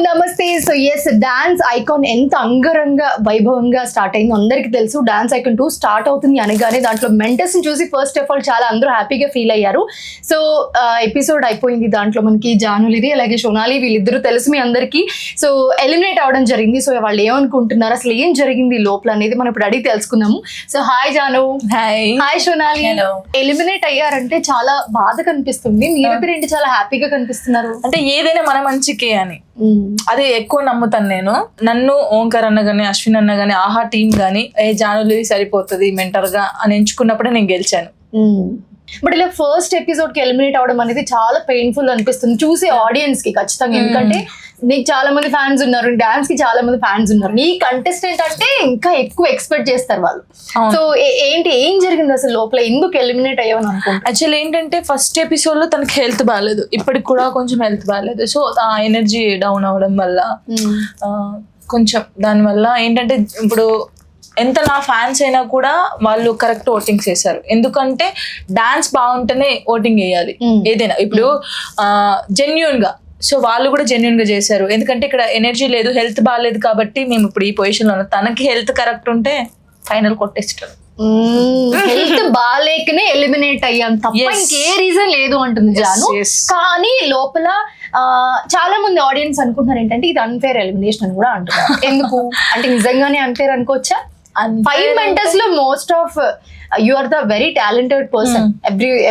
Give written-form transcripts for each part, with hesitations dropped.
నమస్తే. So yes, dance icon ఎంత అంగరంగ వైభవంగా స్టార్ట్ అయిందో అందరికి తెలుసు. డాన్స్ ఐకాన్ 2 స్టార్ట్ అవుతుంది అనగానే దాంట్లో మెంటర్స్ ని చూసి ఫస్ట్ ఆఫ్ ఆల్ చాలా అందరూ హ్యాపీగా ఫీల్ అయ్యారు. సో ఎపిసోడ్ అయిపోయింది. దాంట్లో మనకి జానులిది అలాగే సోనాలి వీళ్ళిద్దరూ తెలుసు మీ అందరికి. సో ఎలిమినేట్ అవడం జరిగింది. సో వాళ్ళు ఏమనుకుంటున్నారు, అసలు ఏం జరిగింది లోపల అనేది మనం ఇప్పుడు అడిగి తెలుసుకుందాము. So hi Janu. Hi Sonali. Eliminate అయ్యారంటే చాలా బాధ కనిపిస్తుంది, మీరిద్దరు ఏంటి చాలా హ్యాపీగా కనిపిస్తున్నారు? అంటే ఏదైనా మన మంచికే అని అది ఎక్కువ నమ్ముతాను నేను. నన్ను ఓంకార్ అన్న గానీ అశ్విన్ అన్న గానీ ఆహా టీం గానీ జానులి సరిపోతుంది మెంటర్ గా అని ఎంచుకున్నప్పుడే నేను గెలిచాను. బట్ ఇలా ఫస్ట్ ఎపిసోడ్ కి ఎలిమినేట్ అవడం అనేది చాలా పెయిన్ఫుల్ అనిపిస్తుంది చూసే ఆడియన్స్ కి ఖచ్చితంగా. ఎందుకంటే నీకు చాలా మంది ఫ్యాన్స్ ఉన్నారు, డాన్స్ కి చాలా మంది ఫ్యాన్స్ ఉన్నారు, నీ కంటెస్టెంట్ అంటే ఇంకా ఎక్కువ ఎక్స్పెక్ట్ చేస్తారు వాళ్ళు. సో ఏం జరిగింది అసలు లోపల, ఎందుకు ఎలిమినేట్ అయ్యావని అనుకుంటా? యాక్చువల్లీ ఏంటంటే ఫస్ట్ ఎపిసోడ్ లో తనకి హెల్త్ బాగాలేదు, ఇప్పటికి కూడా కొంచెం హెల్త్ బాగాలేదు. సో ఆ ఎనర్జీ డౌన్ అవడం వల్ల కొంచెం దానివల్ల ఏంటంటే ఇప్పుడు ఎంత నా ఫ్యాన్స్ అయినా కూడా వాళ్ళు కరెక్ట్ ఓటింగ్స్ వేశారు. ఎందుకంటే డాన్స్ బాగుంటేనే ఓటింగ్ వేయాలి ఏదైనా. ఇప్పుడు జెన్యూన్ గా, సో వాళ్ళు కూడా జెన్యూన్ గా చేశారు. ఎందుకంటే ఇక్కడ ఎనర్జీ లేదు, హెల్త్ బాగాలేదు కాబట్టి మేము ఇప్పుడు ఈ పొజిషన్ లో ఉన్నాం. తనకి హెల్త్ కరెక్ట్ ఉంటే ఫైనల్ కొట్టేస్తారు. హెల్త్ బాగాలేకనే ఎలిమినేట్ అయ్యాం తప్ప ఇంకే రీజన్ లేదు అంటుంది జాను. కానీ లోపల చాలా మంది ఆడియన్స్ అనుకుంటున్నారు ఏంటంటే ఇది అన్ఫేర్ ఎలిమినేషన్ అని కూడా అంటున్నారు. ఎందుకు అంటే నిజంగానే అన్ఫేర్ అనుకోవచ్చా? 5 మెంటర్స్ లో most of you are the very talented person,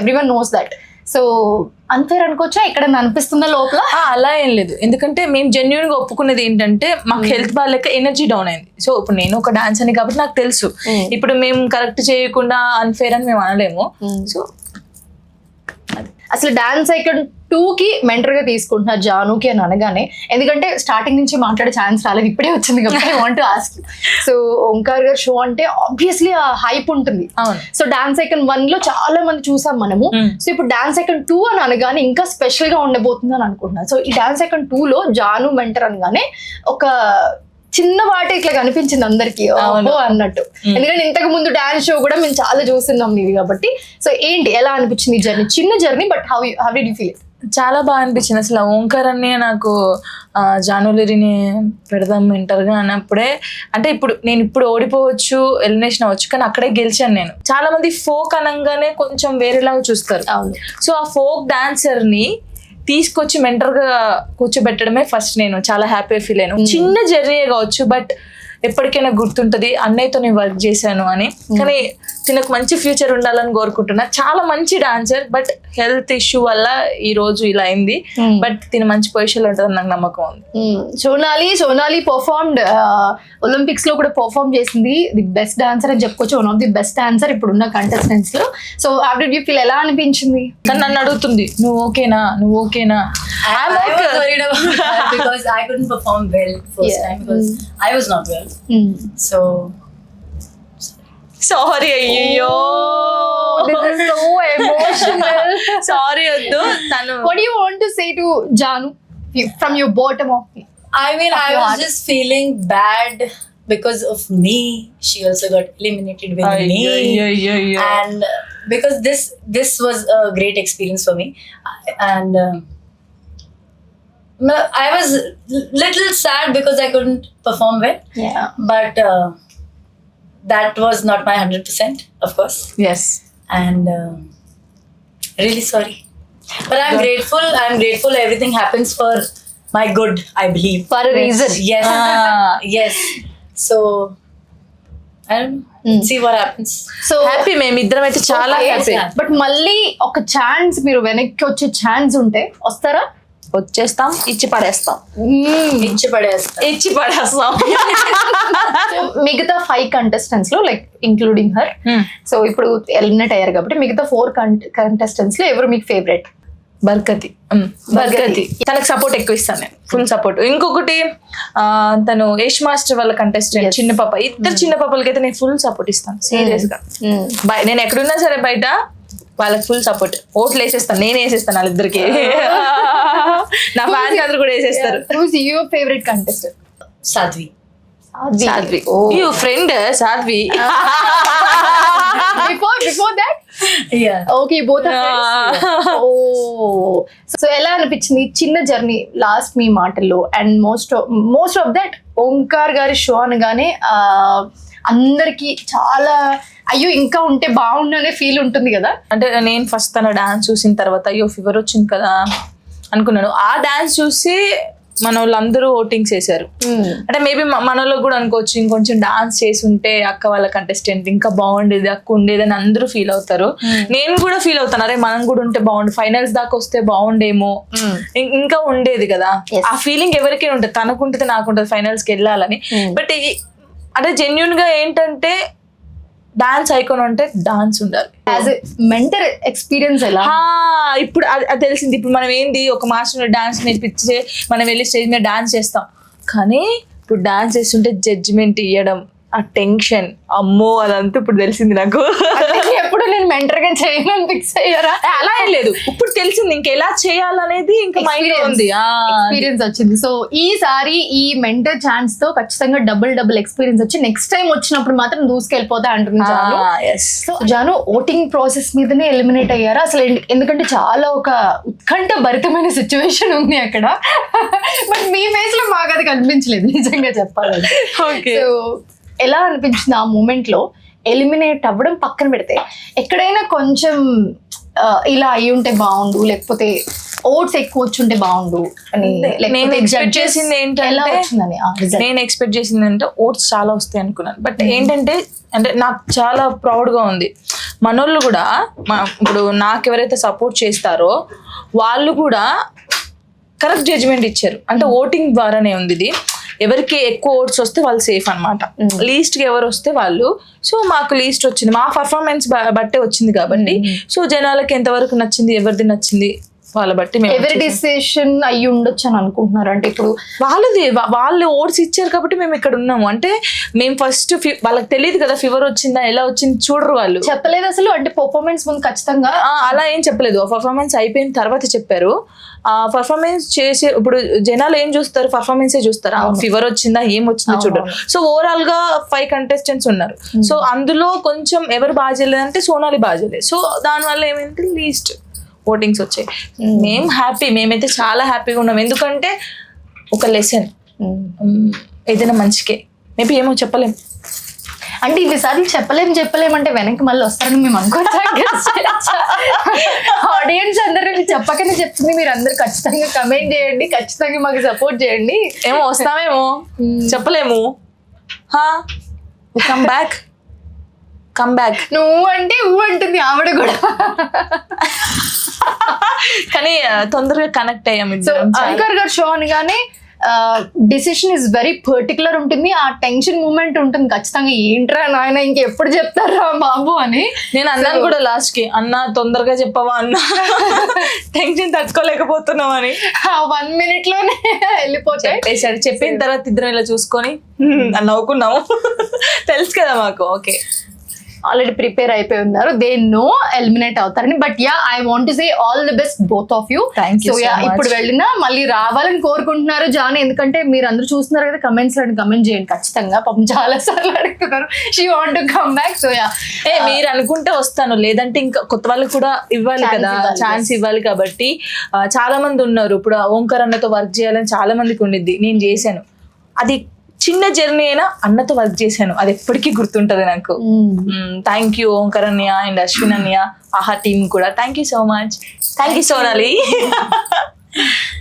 everyone knows that. So unfair అనుకోవచ్చా? ఇక్కడ అనిపిస్తుందా లోపల? అలా ఏం లేదు, ఎందుకంటే మేము జెన్యున్ గా ఒప్పుకునేది ఏంటంటే మాకు హెల్త్ బాగాలేక ఎనర్జీ డౌన్ అయింది. సో ఇప్పుడు నేను ఒక డాన్స్ అని కాబట్టి నాకు తెలుసు, ఇప్పుడు మేము కరెక్ట్ చేయకుండా అన్ఫేర్ అని మేము అనలేము. సో అసలు డాన్స్ ఐకాన్ 2 కి మెంటర్ గా తీసుకుంటున్నారు జానుకి అని అనగానే, ఎందుకంటే స్టార్టింగ్ నుంచి మాట్లాడే ఛాన్స్ రాలేదు, ఇప్పుడే వచ్చింది కాబట్టి I want to ask. So Omkar గారు షో అంటే ఆబ్వియస్లీ ఆ హైప్ ఉంటుంది. సో డాన్స్ ఐకాన్ 1 లో చాలా మంది చూసాం మనము. సో ఇప్పుడు డాన్స్ ఐకాన్ 2 అని అనగానే ఇంకా స్పెషల్ గా ఉండబోతుంది అని అనుకుంటున్నాను. సో ఈ డాన్స్ ఐకాన్ 2 లో జాను మెంటర్ అనగానే ఒక చిన్న వాటి ఇట్లా కనిపించింది అందరికి అన్నట్టు. ఎందుకంటే ఇంతకు ముందు డాన్స్ షో కూడా మేము చాలా చూస్తున్నాం నీది కాబట్టి. సో ఏంటి, ఎలా అనిపించింది జర్నీ? చిన్న journey, but how did you feel? చాలా బాగా అనిపించింది. అసలు ఓంకార్ అన్ని నాకు జానులిని పెడదాం మెంటర్గా అన్నప్పుడే, అంటే నేను ఇప్పుడు ఓడిపోవచ్చు, ఎలిమినేషన్ అవ్వచ్చు, కానీ అక్కడే గెలిచాను నేను. చాలా మంది ఫోక్ అనగానే కొంచెం వేరేలాగా చూస్తారు. సో ఆ ఫోక్ డాన్సర్ని తీసుకొచ్చి మెంటర్గా కూర్చోబెట్టడమే ఫస్ట్ నేను చాలా హ్యాపీ ఫీల్ అయ్యాను. చిన్న జర్నీ కావచ్చు, బట్ ఎప్పటికైనా గుర్తుంటది అన్నయ్యతో నేను వర్క్ చేశాను అని. కానీ తినకు మంచి ఫ్యూచర్ ఉండాలని కోరుకుంటున్నా. చాలా మంచి డాన్సర్, బట్ హెల్త్ ఇష్యూ వల్ల ఈ రోజు ఇలా అయింది. బట్ తిన మంచి పొజిషన్ లో ఉంటుందని నాకు నమ్మకం ఉంది. సోనాలి పర్ఫార్మ్డ్ ఒలింపిక్స్ లో కూడా పర్ఫార్మ్ చేసింది. ది బెస్ట్ డాన్సర్ అని చెప్పుకోవచ్చు, one of the best dancer ఇప్పుడున్న కంటెస్టెంట్స్ లో. So how did you feel, ఎలా అనిపించింది? కానీ నన్ను అడుగుతుంది నువ్వు ఓకేనా. Because I couldn't perform well first time because I was not well. So sorry, అయ్యో this is so emotional. Sorry వద్దు. What do you want to say to Janu from your bottom of me? I mean, I was just feeling bad because of me. She also got eliminated with me. And because this was a great experience for me, and I was little sad because I couldn't perform well. Yeah. But that was not my 100%, of course. Yes. And really sorry. But I'm grateful. Everything happens for my good, I believe. For a reason. Yes. Yes. So I don't know. See what happens. So happy, మేమిద్దరం అయితే చాలా happy. But మళ్ళీ ఒక chance, మీరు వెనక్కి వచ్చే chance ఉంటే వస్తారా? వచ్చేస్తాం, ఇచ్చి పడేస్తాం. మిగతా 5 కంటెస్టెంట్స్ లో లైక్ ఇంక్లూడింగ్ హర్, సో ఇప్పుడు ఎలిమినేట్ అయ్యారు కాబట్టి మిగతా 4 కంటెస్టెంట్స్ లో ఎవరు మీకు ఫేవరెట్? బర్కతి. తనకు సపోర్ట్ ఎక్కువ ఇస్తాను నేను, ఫుల్ సపోర్ట్. ఇంకొకటి తను యష్ మాస్టర్ వాళ్ళ కంటెస్టెంట్ చిన్న పాప, ఇద్దరు చిన్న పాపలకైతే నేను ఫుల్ సపోర్ట్ ఇస్తాను సీరియస్ గా. నేను ఎక్కడున్నా సరే బయట వాళ్ళకి ఫుల్ సపోర్ట్, ఓట్లు వేసేస్తాను, నేను వేసేస్తాను వాళ్ళిద్దరికి. నా ఫ్యాన్స్ అందరు కూడా వేసేస్తారు. Your favourite contestant? Sadhvi. You friend Sadhvi. Before that Yeah. Okay both oh so ఎలా అనిపించింది చిన్న జర్నీ లాస్ట్ మీ మాటల్లో and most of that Omkar గారి షో అనగానే అందరికి చాలా అయ్యో ఇంకా ఉంటే బాగుండు అనే ఫీల్ ఉంటుంది కదా. అంటే నేను ఫస్ట్ తన డాన్స్ చూసిన తర్వాత అయ్యో ఫీవర్ వచ్చింది కదా అనుకున్నాను. ఆ డాన్స్ చూసి మన వాళ్ళందరూ ఓటింగ్స్ వేశారు. అంటే మేబీ మనలో కూడా అనుకోవచ్చు ఇంకొంచెం డాన్స్ చేసి ఉంటే అక్క వాళ్ళ కంటెస్టెంట్ ఇంకా బాగుండేది, అక్క ఉండేది అని అందరూ ఫీల్ అవుతారు. నేను కూడా ఫీల్ అవుతాను, అరే మనం కూడా ఉంటే బాగుండు, ఫైనల్స్ దాకా వస్తే బాగుండేమో, ఇంకా ఉండేది కదా. ఆ ఫీలింగ్ ఎవరికైనా ఉంటుంది, తనకుంటుంది నాకుంటుంది ఫైనల్స్కి వెళ్ళాలని. బట్ అంటే జెన్యున్ గా ఏంటంటే డాన్స్ ఐకాన్ అంటే డాన్స్ ఉండాలి. యాజ్ ఎ మెంటర్ ఎక్స్పీరియన్స్ ఎలా? ఇప్పుడు అది తెలిసింది. ఇప్పుడు మనం ఏంది ఒక మాస్టర్ డాన్స్ నేర్పించే మనం వెళ్ళి స్టేజ్ మీద డాన్స్ చేస్తాం, కానీ ఇప్పుడు డాన్స్ చేస్తుంటే జడ్జిమెంట్ ఇవ్వడం, ఆ టెన్షన్, అమ్మో అదంతా ఇప్పుడు తెలిసింది నాకు. ఎప్పుడు నేను మెంటర్ గా చేయను ఫిక్స్ అయ్యారా? అలా ఏం లేదు, ఇప్పుడు తెలిసింది ఇంకా ఎలా చేయాలనేది ఇంకా మైండ్ లో ఉంది, ఎక్స్పీరియన్స్ వచ్చింది. సో ఈసారి ఈ మెంటర్ ఛాన్స్ తో ఖచ్చితంగా డబుల్ ఎక్స్పీరియన్స్ వచ్చి నెక్స్ట్ టైం వచ్చినప్పుడు మాత్రం దూసుకెళ్ళిపోతా అంటుంది Janu. So Janu voting process మీదనే ఎలిమినేట్ అయ్యారా అసలు? ఎందుకంటే చాలా ఒక ఉత్కంఠ భరితమైన సిచ్యువేషన్ ఉంది అక్కడ. బట్ మీ ఫేస్ లో మాకు అది కనిపించలేదు నిజంగా చెప్పాలంటే. సో ఎలా అనిపించింది ఆ మూమెంట్ లో ఎలిమినేట్ అవ్వడం పక్కన పెడితే? ఎక్కడైనా కొంచెం ఇలా అయి ఉంటే బాగుండు, లేకపోతే ఓట్స్ ఎక్కువ వచ్చుంటే బాగుండు అని నేను ఎక్స్పెక్ట్ చేసింది ఎలా ఏంటంటే వచ్చిందని? నేను ఎక్స్పెక్ట్ చేసింది అంటే ఓట్స్ చాలా వస్తాయి అనుకున్నాను. బట్ ఏంటంటే అంటే నాకు చాలా ప్రౌడ్ గా ఉంది, మనోళ్ళు కూడా ఇప్పుడు నాకు ఎవరైతే సపోర్ట్ చేస్తారో వాళ్ళు కూడా కరెక్ట్ జడ్జిమెంట్ ఇచ్చారు. అంటే ఓటింగ్ ద్వారానే ఉంది ఇది. ఎవరికి ఎక్కువ ఓట్స్ వస్తే వాళ్ళు సేఫ్ అనమాట, లీస్ట్ కి ఎవరు వస్తే వాళ్ళు. సో మాకు లీస్ట్ వచ్చింది, మా పర్ఫార్మెన్స్ బట్టే వచ్చింది కాబట్టి. సో జనాలకి ఎంతవరకు నచ్చింది, ఎవరిది నచ్చింది వాళ్ళ బట్టి ఎవరి డిసిషన్ అయ్యి ఉండొచ్చు అని అనుకుంటున్నారు. అంటే ఇప్పుడు వాళ్ళు ఓట్స్ ఇచ్చారు కాబట్టి మేము ఇక్కడ ఉన్నాము. అంటే మేము ఫస్ట్ వాళ్ళకి తెలియదు కదా ఫీవర్ వచ్చిందా ఎలా వచ్చింది చూడరు, వాళ్ళు చెప్పలేదు అసలు. అంటే పర్ఫార్మెన్స్ ముందు ఖచ్చితంగా అలా ఏం చెప్పలేదు, పర్ఫార్మెన్స్ అయిపోయిన తర్వాత చెప్పారు. పర్ఫార్మెన్స్ చేసే ఇప్పుడు జనాలు ఏం చూస్తారు, పర్ఫార్మెన్సే చూస్తారు, ఫీవర్ వచ్చిందా ఏం వచ్చిందో చూడరు. సో ఓవరాల్ గా 5 కంటెస్టెంట్స్ ఉన్నారు. సో అందులో కొంచెం ఎవరు బాగా చేయలేదంటే సోనాలి బాగా చేయలేదు. సో దానివల్ల ఏమైందంటే లీస్ట్ ఓటింగ్స్ వచ్చాయి. మేము హ్యాపీ, మేమైతే చాలా హ్యాపీగా ఉన్నాం. ఎందుకంటే ఒక లెసన్ ఏదైనా మంచికే, మేబీ ఏమో చెప్పలేం. అంటే ఇన్నిసార్లు చెప్పలేమంటే వెనక్కి మళ్ళీ వస్తారని మేము అనుకోవచ్చా? ఆడియన్స్ అందరూ చెప్పకనే చెప్తుంది, మీరు అందరు ఖచ్చితంగా కమెంట్ చేయండి, ఖచ్చితంగా మాకు సపోర్ట్ చేయండి. ఏమో వస్తామేమో చెప్పలేము. కమ్ బ్యాక్ నువ్వు అంటే ఊ అంటుంది ఆవిడ కూడా. కానీ తొందరగా కనెక్ట్ అయ్యాం. ఓంకార్ గారు షో అనగానే డిసిషన్ ఇస్ వెరీ పర్టికులర్ ఉంటుంది, ఆ టెన్షన్ మూమెంట్ ఉంటుంది ఖచ్చితంగా. ఏంట్రా నాయన ఇంకెప్పుడు చెప్తారా బాబు అని నేను అన్నాను కూడా లాస్ట్ కి, అన్న తొందరగా చెప్పవా అన్న, టెన్షన్ తట్టుకోలేకపోతున్నాం అని. 1 minute లోనే వెళ్ళిపోతాయి. చెప్పిన తర్వాత ఇద్దరం ఇలా చూసుకొని నవ్వుకున్నాము. తెలుసు కదా మాకు, ఓకే ఆల్రెడీ ప్రిపేర్ అయిపోయి ఉన్నారు, దే నో ఎలిమినేట్ అవుతారని. But yeah I want to say all the best both of you. So yeah ఇప్పుడు వెళ్ళినా మళ్ళీ రావాలని కోరుకుంటున్నారు జాన్, ఎందుకంటే మీరు అందరూ చూస్తున్నారు కదా కమెంట్స్ లో, కమెంట్ చేయండి ఖచ్చితంగా. పాపం చాలా సార్లు అడుగుతున్నారు she want to come back. So yeah మీరు అనుకుంటే వస్తాను, లేదంటే ఇంకా కొత్త వాళ్ళకి కూడా ఇవ్వాలి కదా, ఛాన్స్ ఇవ్వాలి. కాబట్టి చాలా మంది ఉన్నారు. ఇప్పుడు ఓంకార్ అన్నతో వర్క్ చేయాలని చాలా మందికి ఉండిద్ది, నేను చేశాను. అది చిన్న జర్నీ అయినా అన్నతో వర్క్ చేశాను, అది ఎప్పటికీ గుర్తుంటది నాకు. థ్యాంక్ యూ ఓంకార్ అన్నయ్య అండ్ అశ్విన్ అన్నయ్య, ఆహా టీమ్ కూడా thank you so much. Thank you Sonali.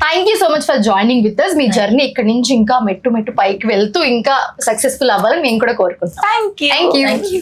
Thank you so much for joining with us. మీ జర్నీ ఇక్కడ నుంచి ఇంకా మెట్టు పైకి వెళ్తూ ఇంకా సక్సెస్ఫుల్ అవ్వాలని మేము కూడా కోరుకుంటున్నాం. Thank you.